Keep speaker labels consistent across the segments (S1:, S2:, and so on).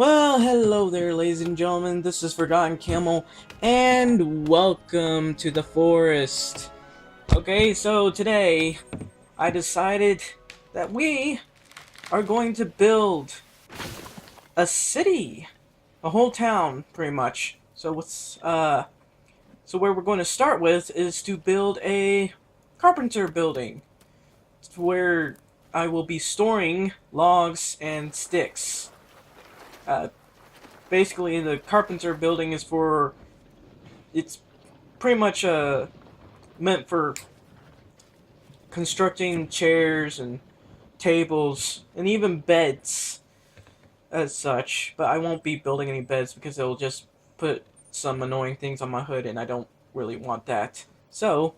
S1: Well, hello there, ladies and gentlemen. This is Forgotten Camel, and welcome to the forest. Okay, so today I decided that we are going to build a city, a whole town, pretty much. So where we're going to start with is to build a carpenter building, where I will be storing logs and sticks. Uh, Basically, the carpenter building is for it's pretty much meant for constructing chairs and tables and even beds as such. But I won't be building any beds because it'll just put some annoying things on my hood, and I don't really want that. So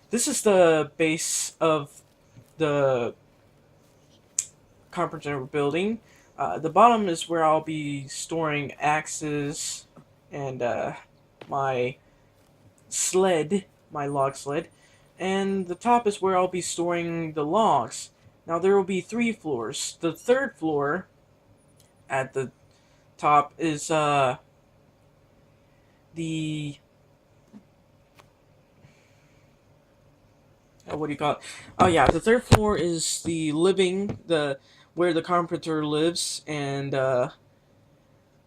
S1: this is the base of the carpenter building. The bottom is where I'll be storing axes and my sled, my log sled, and the top is where I'll be storing the logs. Now there will be 3 floors. The third floor at the top is the what do you call it? Oh yeah, the third floor is the living, the where the carpenter lives, and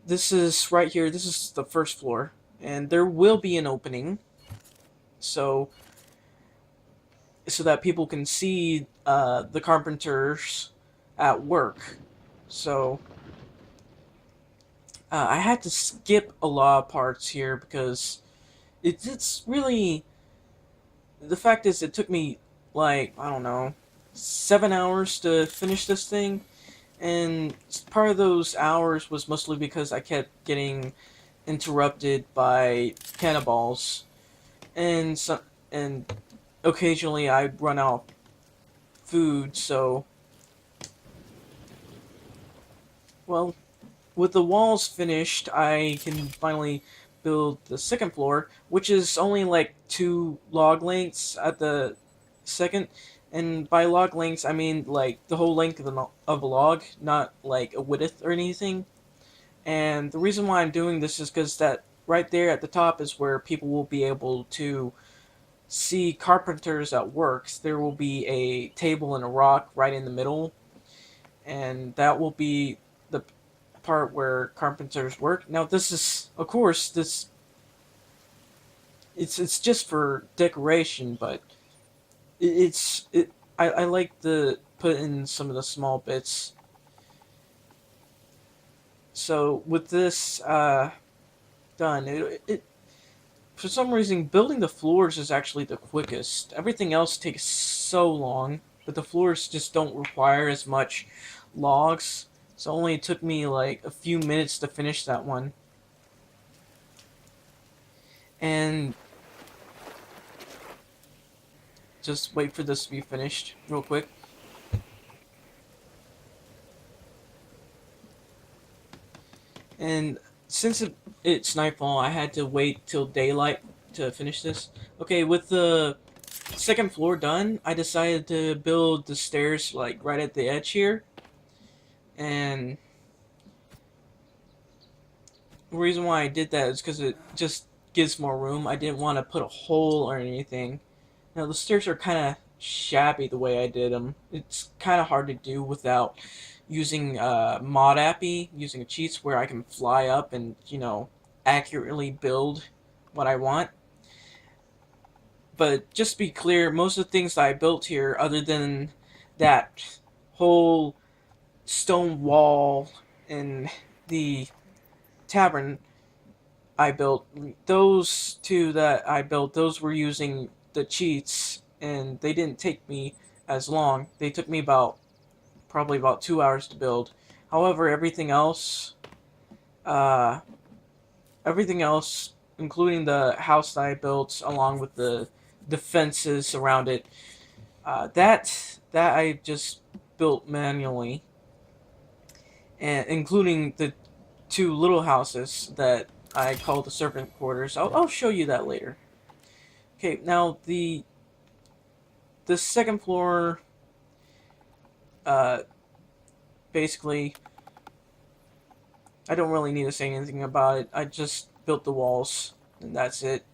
S1: this is right here. This is the first floor, and there will be an opening, so that people can see the carpenters at work. So I had to skip a lot of parts here because it's really, the fact is it took me like, I don't know, 7 hours to finish this thing, and part of those hours was mostly because I kept getting interrupted by cannonballs, and occasionally I'd run out of food. So, well, with the walls finished, I can finally build the second floor, which is only like 2 log lengths at the second. And by log lengths, I mean like the whole length of a log, not like a width or anything. And the reason why I'm doing this is because that right there at the top is where people will be able to see carpenters at work. There will be a table and a rock right in the middle, and that will be the part where carpenters work. Now, this is, of course, this it's just for decoration, but it's it. I like to put in some of the small bits. So with this done, it for some reason building the floors is actually the quickest. Everything else takes so long, but the floors just don't require as much logs. So it only took me like a few minutes to finish that one. And just wait for this to be finished real quick. And since it's nightfall, I had to wait till daylight to finish this. Okay, with the second floor done, I decided to build the stairs like right at the edge here. And the reason why I did that is because it just gives more room. I didn't want to put a hole or anything. Now the stairs are kind of shabby the way I did them. It's kind of hard to do without using mod appy, using cheats where I can fly up and accurately build what I want. But just to be clear, most of the things that I built here, other than that whole stone wall in the tavern I built, those two that I built, those were using the cheats, and they didn't take me as long. They took me probably about 2 hours to build. However, uh, everything else, including the house that I built, along with the defenses around it, that I just built manually, and including the 2 little houses that I call the servant quarters. I'll show you that later. Okay, now the second floor, uh, basically I don't really need to say anything about it. I just built the walls, and that's it.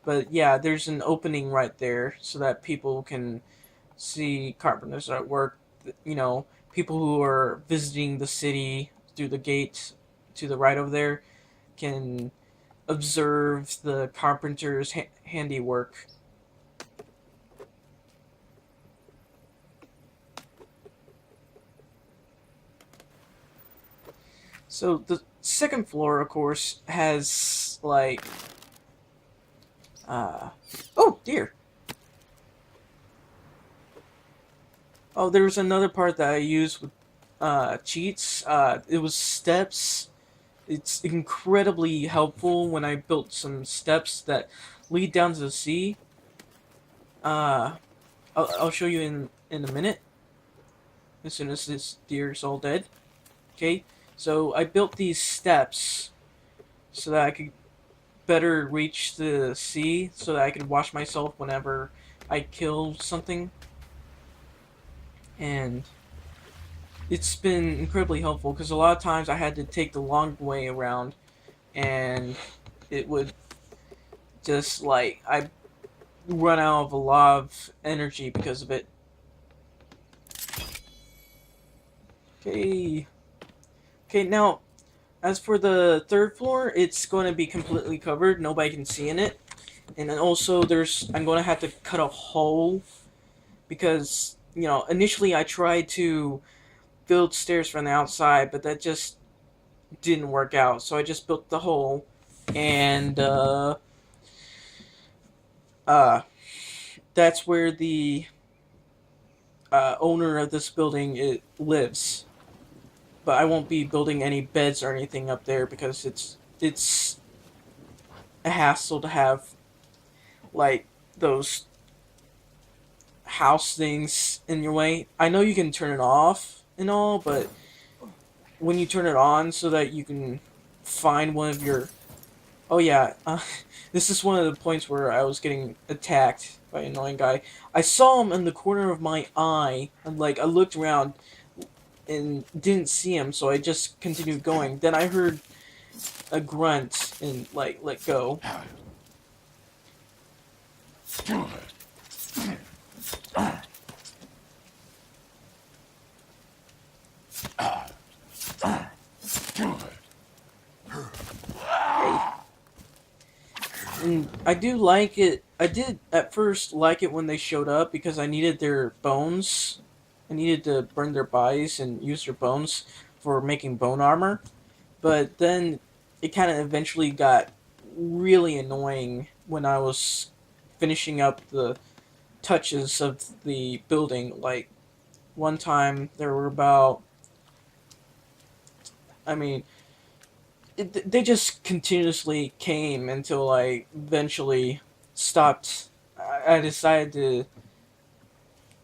S1: But yeah, there's an opening right there so that people can see carpenters at work. You know, people who are visiting the city through the gate to the right over there can observe the carpenter's handiwork. So the second floor, of course, has like oh dear. Oh, there's another part that I used with cheats. It was steps. It's incredibly helpful when I built some steps that lead down to the sea. Uh, I'll show you in a minute. As soon as this deer is all dead. Okay, so I built these steps so that I could better reach the sea, so that I could wash myself whenever I kill something. And it's been incredibly helpful because a lot of times I had to take the long way around, and it would just like I run out of a lot of energy because of it. Okay. Okay, now as for the third floor, it's going to be completely covered. Nobody can see in it. And then also I'm going to have to cut a hole because, you know, initially I tried to build stairs from the outside, but that just didn't work out. So I just built the hole, and uh that's where the owner of this building lives. But I won't be building any beds or anything up there because it's a hassle to have like those house things in your way. I know you can turn it off and all, but when you turn it on so that you can find one of your... Oh yeah, this is one of the points where I was getting attacked by an annoying guy. I saw him in the corner of my eye, and like I looked around and didn't see him, so I just continued going. Then I heard a grunt and like let go. And I do like it. I did at first like it when they showed up because I needed their bones. I needed to burn their bodies and use their bones for making bone armor. But then it kind of eventually got really annoying when I was finishing up the touches of the building. Like, one time there were about... I mean, they just continuously came until I eventually stopped. I decided to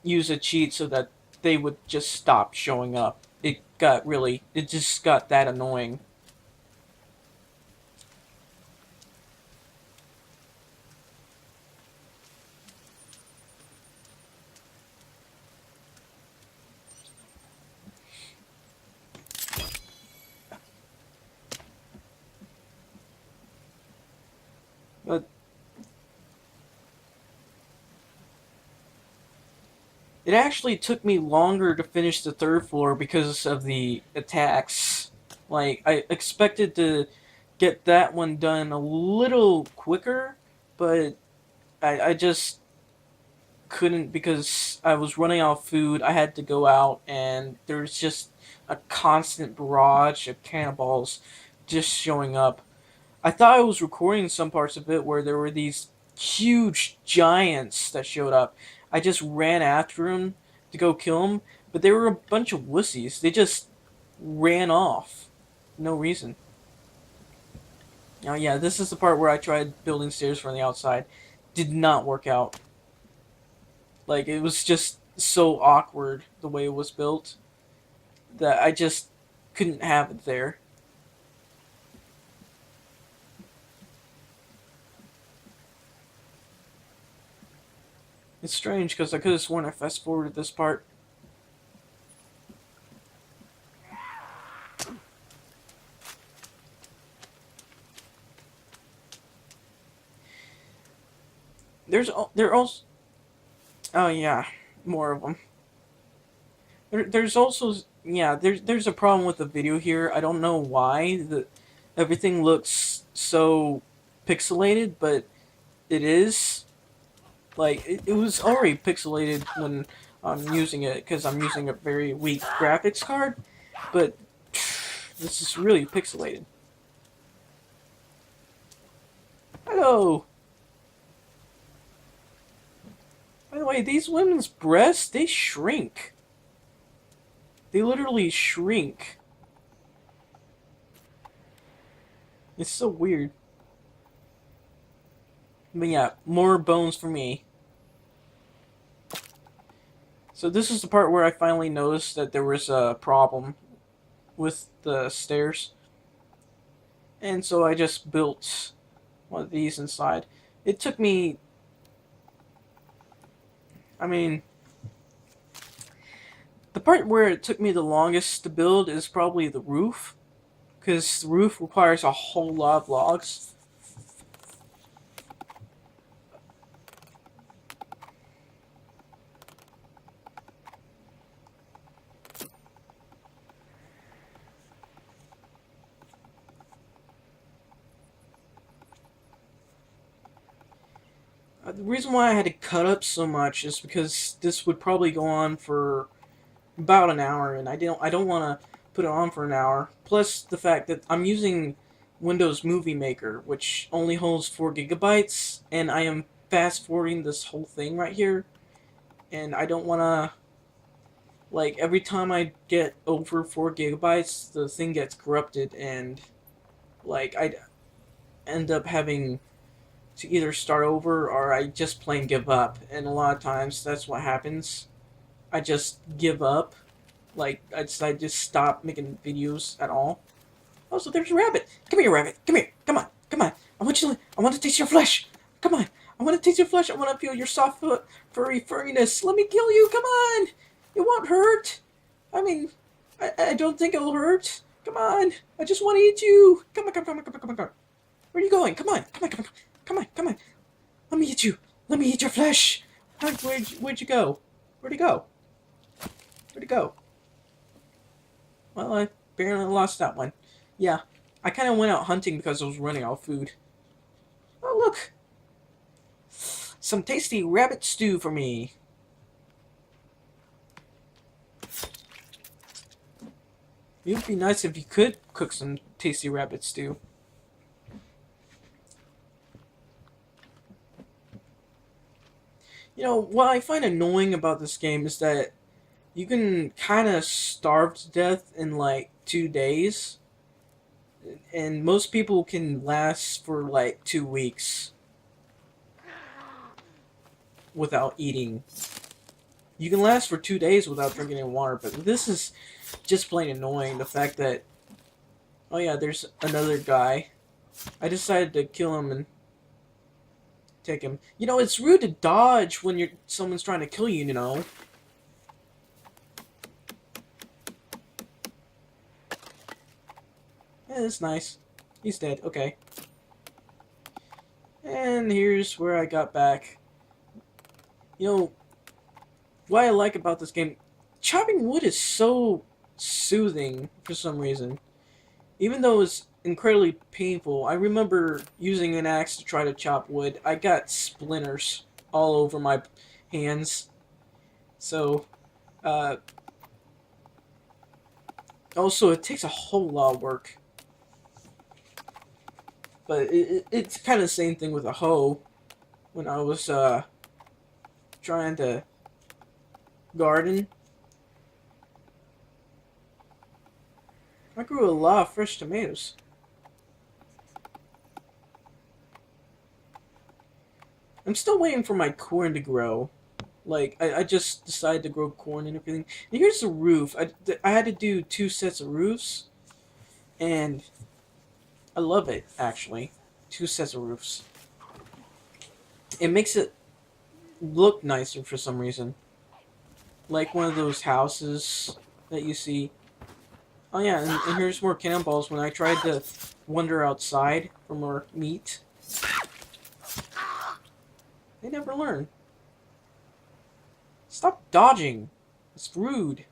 S1: use a cheat so that they would just stop showing up. It just got that annoying. But it actually took me longer to finish the third floor because of the attacks. Like, I expected to get that one done a little quicker, but I just couldn't because I was running out of food. I had to go out, and there's just a constant barrage of cannonballs just showing up. I thought I was recording some parts of it where there were these huge giants that showed up. I just ran after them to go kill them, but they were a bunch of wussies. They just ran off. No reason. Now, yeah, this is the part where I tried building stairs from the outside. Did not work out. Like, it was just so awkward the way it was built that I just couldn't have it there. It's strange because I could have sworn I fast forwarded this part. there also, oh yeah, more of them. There's also, yeah, there's a problem with the video here. I don't know why everything looks so pixelated, but it is. Like, it was already pixelated when I'm using it, because I'm using a very weak graphics card, but this is really pixelated. Hello! By the way, these women's breasts, they shrink. They literally shrink. It's so weird. But yeah, more bones for me. So this is the part where I finally noticed that there was a problem with the stairs. And so I just built one of these inside. It took me... I mean... The part where it took me the longest to build is probably the roof. Because the roof requires a whole lot of logs. The reason why I had to cut up so much is because this would probably go on for about an hour, and I don't want to put it on for an hour. Plus the fact that I'm using Windows Movie Maker, which only holds 4 gigabytes, and I am fast forwarding this whole thing right here, and I don't want to, like, every time I get over 4 gigabytes, the thing gets corrupted, and like I'd end up having to either start over or I just plain give up, and a lot of times that's what happens. I just give up. Like, I decide to stop making videos at all. Oh, so there's a rabbit. Come here, rabbit. Come here. Come on. Come on. I want to taste your flesh. Come on. I want to taste your flesh. I want to feel your soft, furry furriness. Let me kill you. Come on. It won't hurt. I mean, I don't think it'll hurt. Come on. I just want to eat you. Come on, come on, come on, come on, come on. Where are you going? Come on. Come on, come on. Come on, come on. Let me eat you. Let me eat your flesh. Where'd you go? Where'd he go? Where'd he go? Well, I barely lost that one. Yeah, I kind of went out hunting because I was running out of food. Oh, look! Some tasty rabbit stew for me. It would be nice if you could cook some tasty rabbit stew. You know, what I find annoying about this game is that you can kind of starve to death in like 2 days. And most people can last for like 2 weeks without eating. You can last for 2 days without drinking any water, but this is just plain annoying. The fact that, oh yeah, there's another guy. I decided to kill him and take him. You know, it's rude to dodge when someone's trying to kill you, you know. Yeah, that's nice. He's dead. Okay. And here's where I got back. You know, what I like about this game, chopping wood is so soothing for some reason. Even though it's incredibly painful, I remember using an axe to try to chop wood. I got splinters all over my hands. So, also, it takes a whole lot of work. But it's kind of the same thing with a hoe. When I was trying to garden, I grew a lot of fresh tomatoes. I'm still waiting for my corn to grow. Like, I just decided to grow corn and everything. And here's the roof. I had to do 2 sets of roofs. And I love it, actually. 2 sets of roofs. It makes it look nicer for some reason. Like one of those houses that you see. Oh yeah, and here's more cannonballs when I tried to wander outside for more meat. They never learn. Stop dodging. It's rude.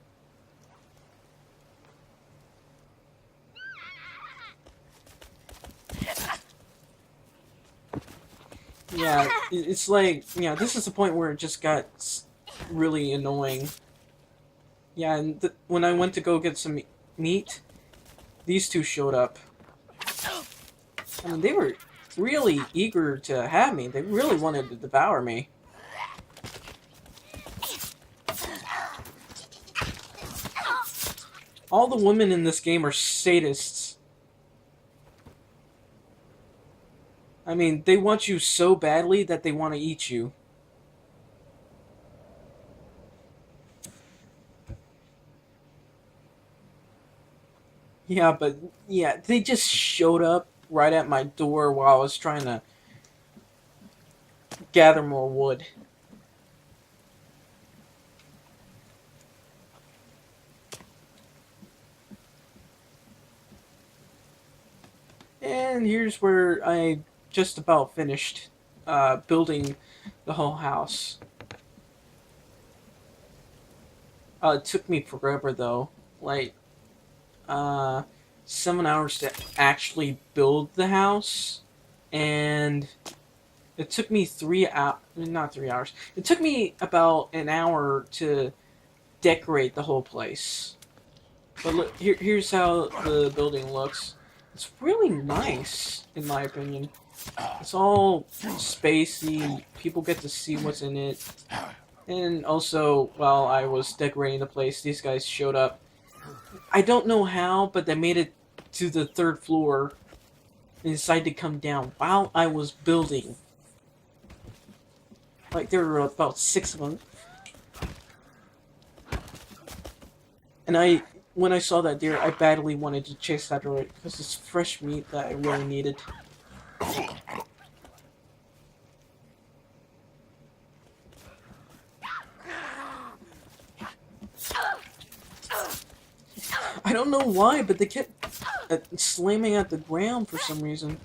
S1: Yeah, it's like, yeah, this is the point where it just got really annoying. Yeah, and when I went to go get some meat, these two showed up. I mean, they were really eager to have me. They really wanted to devour me. All the women in this game are sadists. I mean, they want you so badly that they want to eat you. Yeah, but yeah, they just showed up right at my door while I was trying to gather more wood. And here's where I just about finished building the whole house. It took me forever though, like 7 hours to actually build the house, and it took me 3 hours. Not 3 hours. It took me about an hour to decorate the whole place. But look, here's how the building looks. It's really nice, in my opinion. It's all spacey. People get to see what's in it. And also, while I was decorating the place, these guys showed up. I don't know how, but they made it to the 3rd floor and decided to come down while I was building. Like, there were about 6 of them. And when I saw that deer, I badly wanted to chase after it because it's fresh meat that I really needed. I don't know why, but they kept slamming at the ground for some reason.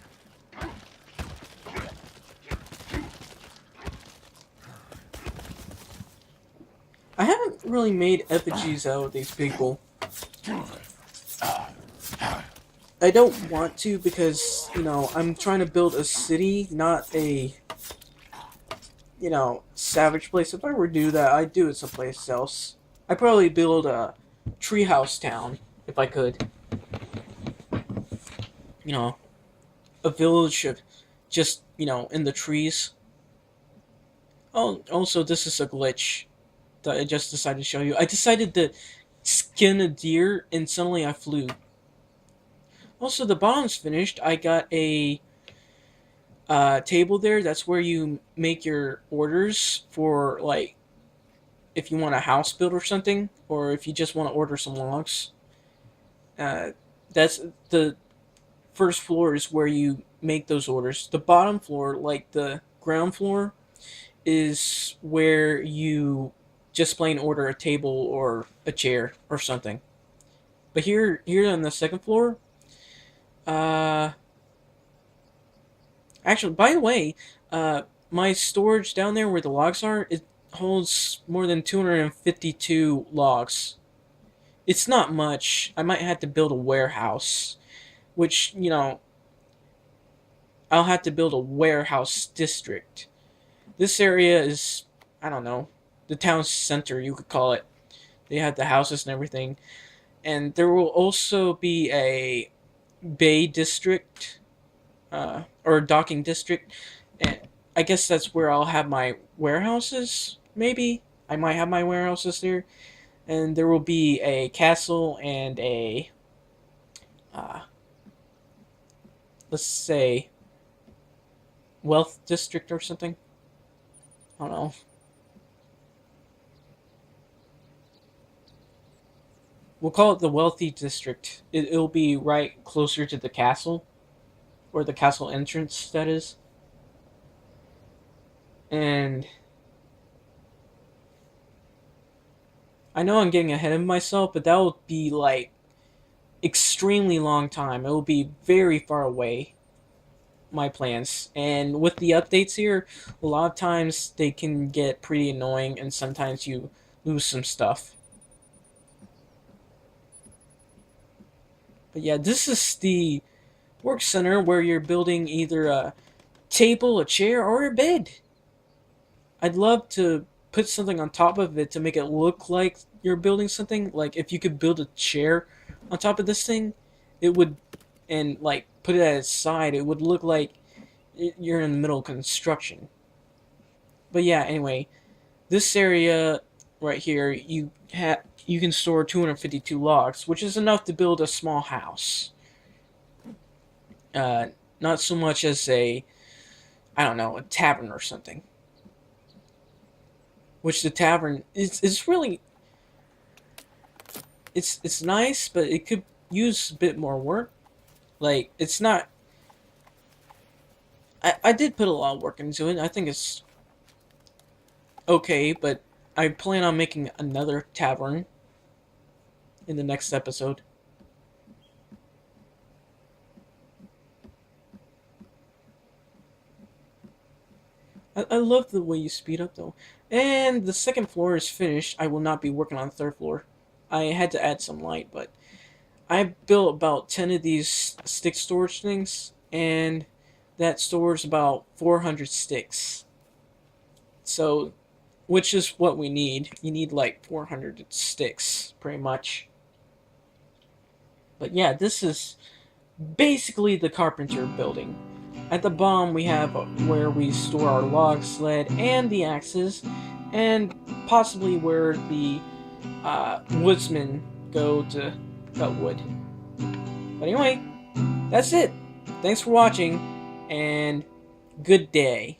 S1: I haven't really made effigies out of these people. I don't want to because, you know, I'm trying to build a city, not a, you know, savage place. If I were to do that, I'd do it someplace else. I'd probably build a treehouse town, if I could. You know, a village of just, you know, in the trees. Oh, also, this is a glitch that I just decided to show you. I decided to skin a deer, and suddenly I flew. Also, the bottom's finished. I got a table there. That's where you make your orders for, like, if you want a house built or something, or if you just want to order some logs. That's the first floor is where you make those orders. The bottom floor, like the ground floor, is where you just plain order a table or a chair or something. But here on the 2nd floor, actually, by the way, my storage down there where the logs are, it holds more than 252 logs. It's not much. I might have to build a warehouse, which, you know, I'll have to build a warehouse district. This area is, I don't know, the town center, you could call it. They have the houses and everything. And there will also be a bay district, or a docking district. And I guess that's where I'll have my warehouses, maybe? I might have my warehouses there. And there will be a castle and a, let's say, wealth district or something. I don't know. We'll call it the wealthy district. It'll be right closer to the castle, or the castle entrance, that is. And I know I'm getting ahead of myself, but that will be like extremely long time. It will be very far away. my plans. And with the updates here, a lot of times they can get pretty annoying, and sometimes you lose some stuff. But yeah, this is the work center where you're building either a table, a chair, or a bed. I'd love to put something on top of it to make it look like you're building something. Like if you could build a chair on top of this thing, it would, and like put it at its side, it would look like you're in the middle of construction. But yeah, anyway, this area right here, you can store 252 logs, which is enough to build a small house. Uh, Not so much as I don't know, a tavern or something. Which the tavern is really, it's nice, but it could use a bit more work. Like it's not. I did put a lot of work into it. I think it's okay, but I plan on making another tavern in the next episode. I love the way you speed up though. And the second floor is finished. I will not be working on the third floor. I had to add some light, but I built about 10 of these stick storage things, and that stores about 400 sticks. So, which is what we need. You need like 400 sticks, pretty much. But yeah, this is basically the carpenter building. At the bottom, we have where we store our log sled and the axes, and possibly where the woodsmen go to cut wood. But anyway, that's it. Thanks for watching, and good day.